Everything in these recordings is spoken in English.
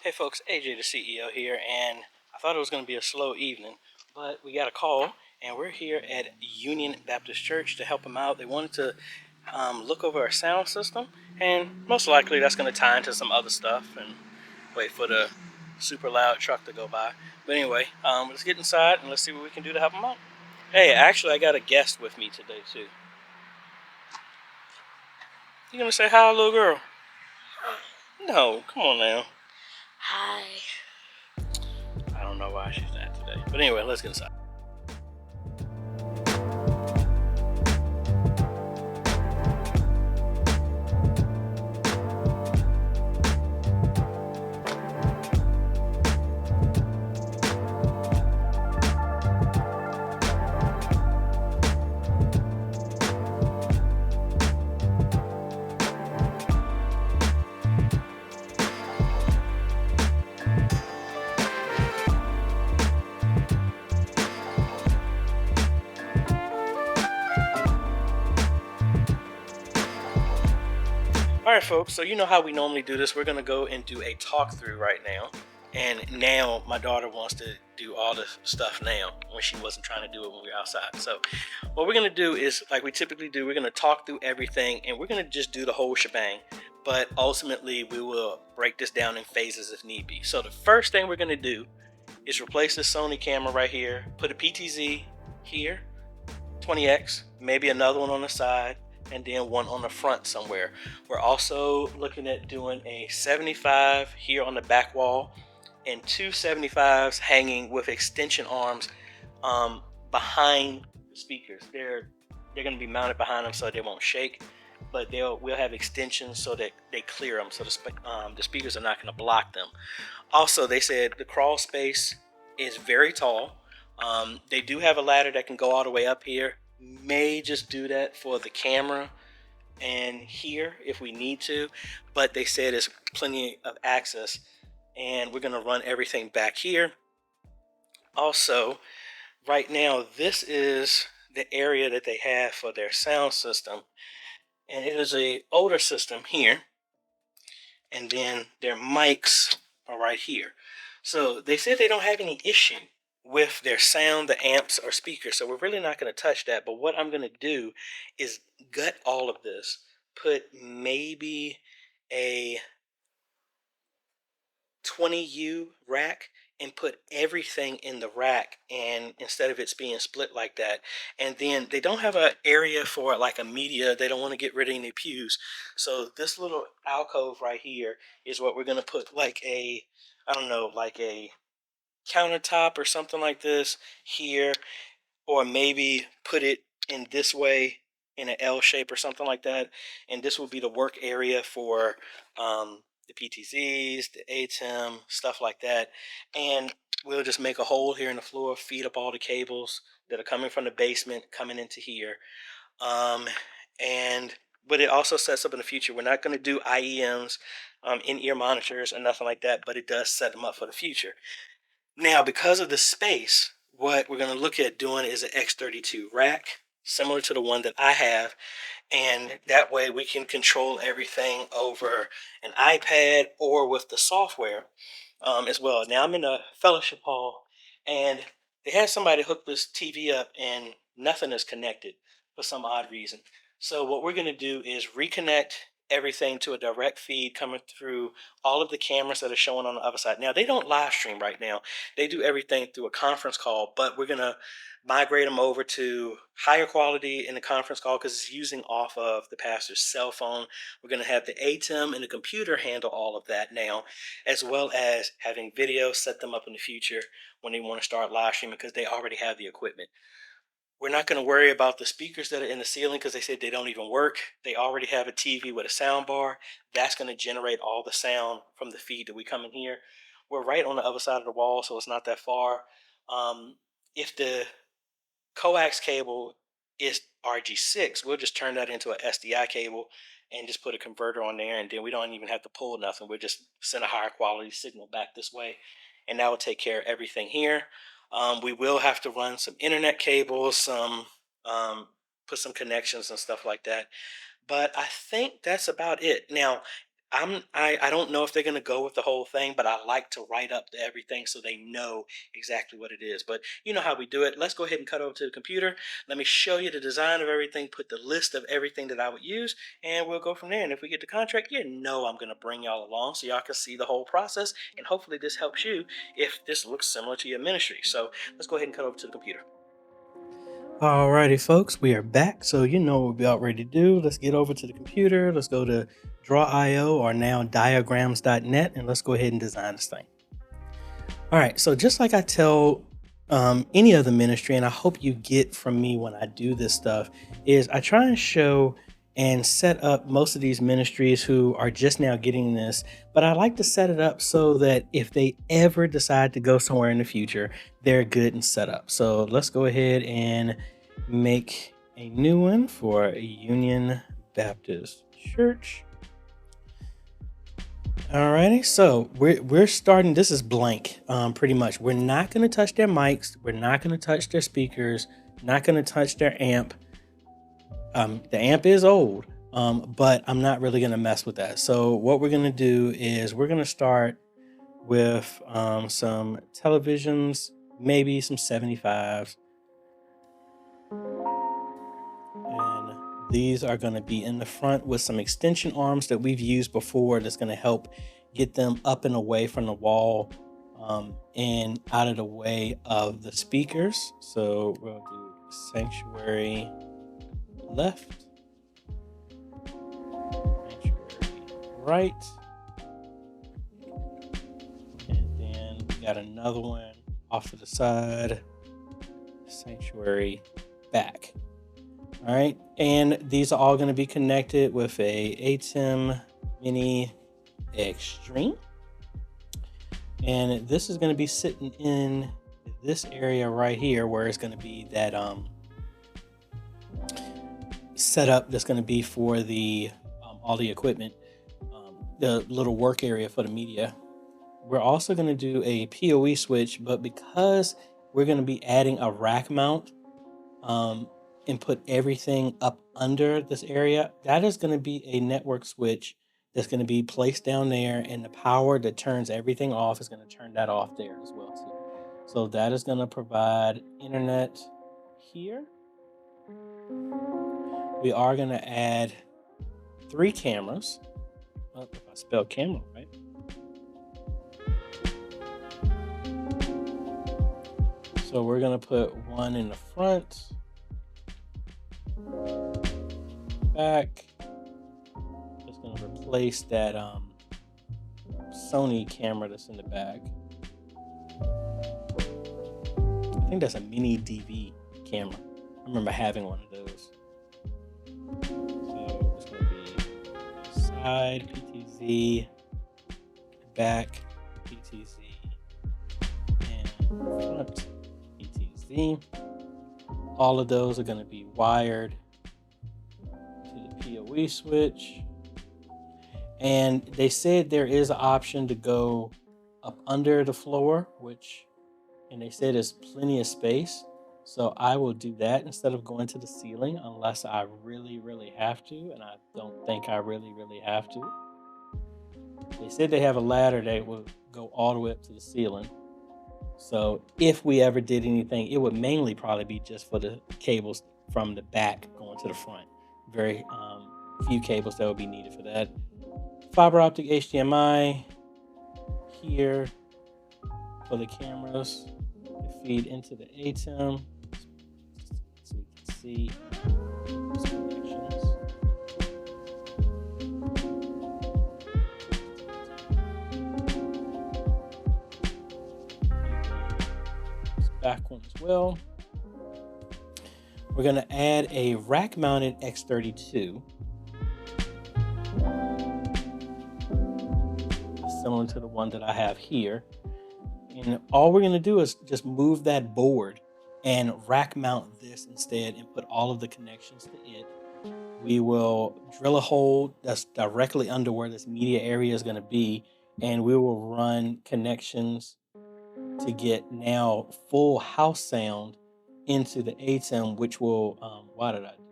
Hey folks, AJ the CEO here, and I thought it was going to be a slow evening, but we got a call, and we're here at Union Baptist Church to help them out. They wanted to look over our sound system, and most likely that's going to tie into some other stuff and wait for the super loud truck to go by. But anyway, let's get inside and let's see what we can do to help them out. Hey, actually, I got a guest with me today too. You gonna say hi, little girl? No, come on now. Hi. I don't know why she's not today, but anyway, let's get inside. All right, folks. So you know how we normally do this. We're gonna go and do a talk through right now. And now my daughter wants to do all this stuff now when she wasn't trying to do it when we were outside. So what we're gonna do is, like we typically do, we're gonna talk through everything and we're gonna just do the whole shebang. But ultimately, we will break this down in phases if need be. So the first thing we're gonna do is replace this Sony camera right here. Put a PTZ here, 20x, maybe another one on the side, and then one on the front somewhere. We're also looking at doing a 75 here on the back wall and two 75s hanging with extension arms behind the speakers. They're going to be mounted behind them so they won't shake, but we'll have extensions so that they clear them, so the speakers are not going to block them. Also, they said the crawl space is very tall. They do have a ladder that can go all the way up here. May just do that for the camera and here if we need to, but they said there's plenty of access, and we're going to run everything back here. Also, right now, this is the area that they have for their sound system, and it is a older system here, and then their mics are right here. So they said they don't have any issue with their sound, the amps or speakers, so we're really not going to touch that. But what I'm going to do is gut all of this, put maybe a 20U rack and put everything in the rack, and instead of it's being split like that. And then they don't have an area for like a media, they don't want to get rid of any pews, so this little alcove right here is what we're going to put, like a, I don't know, like a countertop or something like this here, or maybe put it in this way in an L shape or something like that. And this will be the work area for the PTZs, the ATEM, stuff like that. And we'll just make a hole here in the floor, feed up all the cables that are coming from the basement coming into here. And but it also sets up in the future. We're not going to do IEMs, in-ear monitors, or nothing like that, but it does set them up for the future. Now, because of the space, what we're going to look at doing is an X32 rack, similar to the one that I have, and that way we can control everything over an iPad or with the software as well. Now, I'm in a fellowship hall, and they had somebody hook this TV up, and nothing is connected for some odd reason. So what we're going to do is reconnect everything to a direct feed coming through all of the cameras that are showing on the other side. Now, they don't live stream right now. They do everything through a conference call, but we're going to migrate them over to higher quality in the conference call because it's using off of the pastor's cell phone. We're going to have the ATEM and the computer handle all of that now, as well as having video set them up in the future when they want to start live streaming because they already have the equipment. We're not going to worry about the speakers that are in the ceiling because they said they don't even work. They already have a TV with a sound bar. That's going to generate all the sound from the feed that we come in here. We're right on the other side of the wall, so it's not that far. If the coax cable is RG6, we'll just turn that into an SDI cable and just put a converter on there, and then we don't even have to pull nothing. We'll just send a higher quality signal back this way, and that will take care of everything here. We will have to run some internet cables, put some connections and stuff like that. But I think that's about it. Now, I don't know if they're gonna go with the whole thing, but I like to write up everything so they know exactly what it is. But you know how we do it. Let's go ahead and cut over to the computer. Let me show you the design of everything, put the list of everything that I would use, and we'll go from there. And if we get the contract, you know I'm gonna bring y'all along so y'all can see the whole process. And hopefully this helps you if this looks similar to your ministry. So let's go ahead and cut over to the computer. Alrighty, folks, we are back. So you know what we're about ready to do. Let's get over to the computer. Let's go to Draw.io or now diagrams.net and let's go ahead and design this thing. All right, so just like I tell any other ministry, and I hope you get from me when I do this stuff, is I try and show and set up most of these ministries who are just now getting this, but I like to set it up so that if they ever decide to go somewhere in the future, they're good and set up. So let's go ahead and make a new one for Union Baptist Church. Alrighty, so we're starting. This is blank, pretty much. We're not going to touch their mics. We're not going to touch their speakers. Not going to touch their amp. The amp is old, but I'm not really going to mess with that. So what we're going to do is we're going to start with some televisions, maybe some 75s, and these are going to be in the front with some extension arms that we've used before. That's going to help get them up and away from the wall and out of the way of the speakers. So we'll do sanctuary left, sanctuary right, and then we got another one off to the side, sanctuary back. All right, and these are all going to be connected with a ATEM Mini Extreme, and this is going to be sitting in this area right here where it's going to be that setup that's going to be for the all the equipment, the little work area for the media. We're also going to do a PoE switch, but because we're going to be adding a rack mount and put everything up under this area, that is going to be a network switch that's going to be placed down there, and the power that turns everything off is going to turn that off there as well too. So that is going to provide internet here. We are going to add 3 cameras. Well, if I spell camera right. So we're going to put one in the front, back. Just going to replace that Sony camera that's in the back. I think that's a mini DV camera. I remember having one of those. So it's going to be side PTZ, back PTZ, and front PTZ. All of those are going to be wired to the PoE switch. And they said there is an option to go up under the floor, and they said there's plenty of space. So I will do that instead of going to the ceiling unless I really, really have to. And I don't think I really, really have to. They said they have a ladder that will go all the way up to the ceiling. So if we ever did anything, it would mainly probably be just for the cables from the back going to the front. Very few cables that would be needed for that. Fiber optic HDMI here for the cameras to feed into the ATEM, so we can see those connections. This back one as well. We're going to add a rack-mounted X32. Similar to the one that I have here. And all we're going to do is just move that board and rack mount this instead and put all of the connections to it. We will drill a hole that's directly under where this media area is going to be, and we will run connections to get now full house sound into the ATEM, which will, why did I do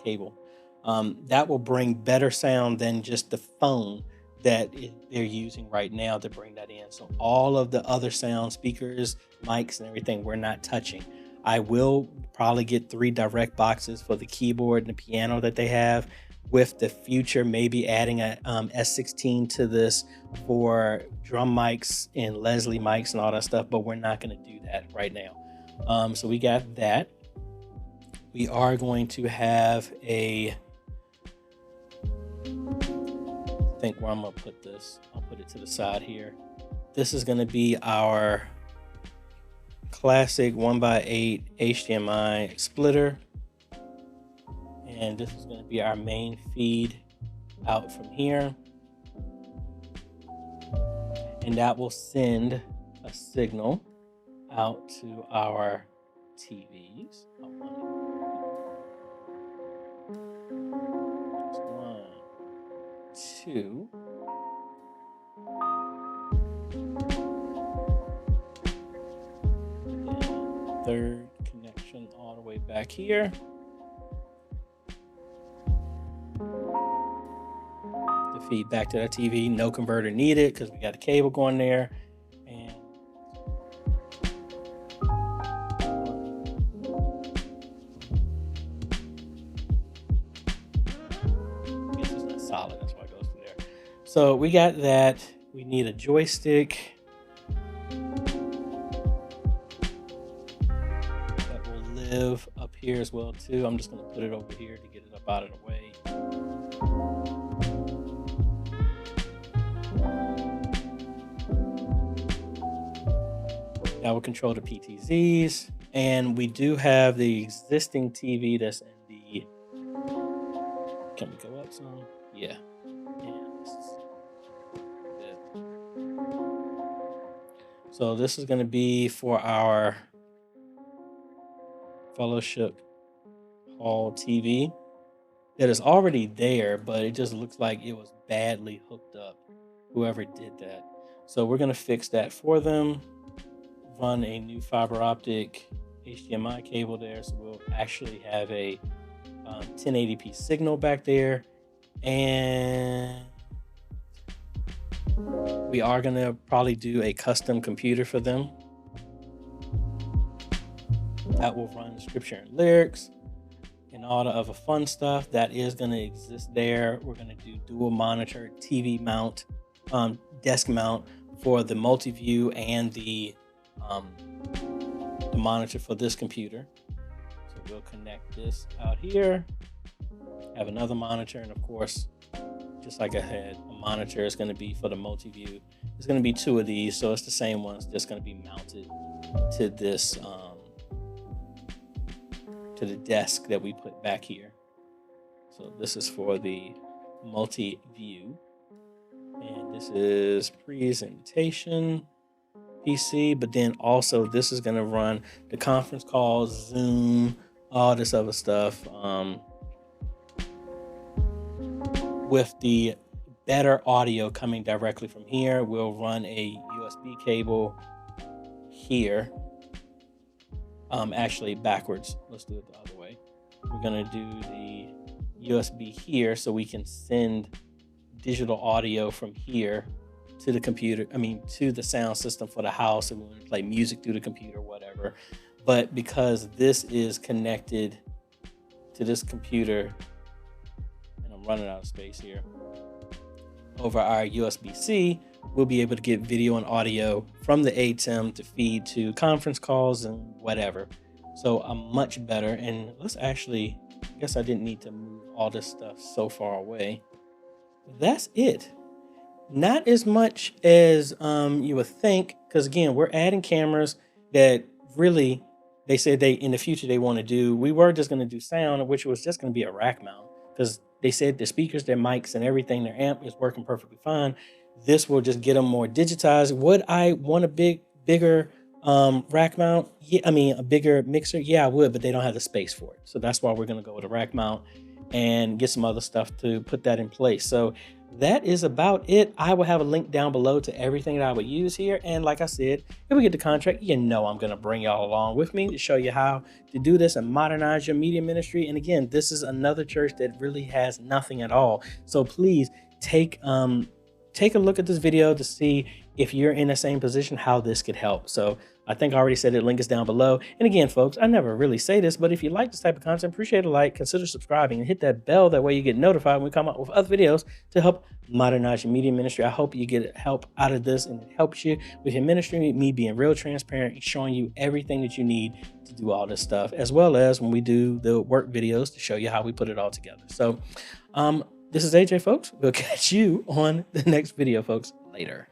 cable? That will bring better sound than just the phone that they're using right now to bring that in. So all of the other sound speakers, mics, and everything, we're not touching. I will probably get 3 direct boxes for the keyboard and the piano that they have, with the future maybe adding a S16 to this for drum mics and Leslie mics and all that stuff, but we're not going to do that right now. So we got that. We are going to have I think where I'm going to put this, I'll put it to the side here. This is going to be our classic 1x8 HDMI splitter. And this is going to be our main feed out from here. And that will send a signal out to our TVs. One, two. And third connection all the way back here. The feed back to that TV. No converter needed because we got a cable going there. And I guess it's not solid, that's why it goes through there. So we got that. We need a joystick that will live up here as well too. I'm just going to put it over here to get it up out of the way. That will control the PTZs, and we do have the existing TV that's in the. Can we go up some? Yeah. So this is going to be for our Fellowship Hall TV that is already there, but it just looks like it was badly hooked up, whoever did that. So we're going to fix that for them. Run a new fiber optic HDMI cable there, so we'll actually have a 1080p signal back there, and we are going to probably do a custom computer for them that will run scripture and lyrics and all the other fun stuff that is going to exist there. We're going to do dual monitor TV mount, desk mount for the multi-view and the monitor for this computer. So we'll connect this out here, have another monitor, and of course, just like I had, a monitor is going to be for the multi-view. There's going to be 2 of these, so it's the same ones, just going to be mounted to this to the desk that we put back here. So this is for the multi-view, and this is presentation PC, but then also this is going to run the conference calls, Zoom, all this other stuff. With the better audio coming directly from here, we'll run a USB cable here. Actually backwards. Let's do it the other way. We're going to do the USB here so we can send digital audio from here to the computer, to the sound system for the house, and we want to play music through the computer, whatever. But because this is connected to this computer, and I'm running out of space here, over our USB-C, we'll be able to get video and audio from the ATEM to feed to conference calls and whatever. So I'm much better. And let's actually, I guess I didn't need to move all this stuff so far away. That's it. Not as much as you would think, because again, we're adding cameras that really, they said in the future they want to do. We were just going to do sound, which was just going to be a rack mount, because they said the speakers, their mics, and everything, their amp is working perfectly fine. This will just get them more digitized. Would I want a bigger rack mount? Yeah, a bigger mixer? Yeah, I would, but they don't have the space for it. So that's why we're going to go with a rack mount and get some other stuff to put that in place. So that is about it. I will have a link down below to everything that I would use here. And like I said, if we get the contract, I'm going to bring y'all along with me to show you how to do this and modernize your media ministry. And again, this is another church that really has nothing at all. So please take a look at this video to see if you're in the same position, how this could help. So I think I already said it, link is down below. And again, folks, I never really say this, but if you like this type of content, appreciate a like, consider subscribing and hit that bell. That way you get notified when we come out with other videos to help modernize your media ministry. I hope you get help out of this and it helps you with your ministry, me being real transparent, showing you everything that you need to do all this stuff, as well as when we do the work videos to show you how we put it all together. So this is AJ, folks. We'll catch you on the next video, folks. Later.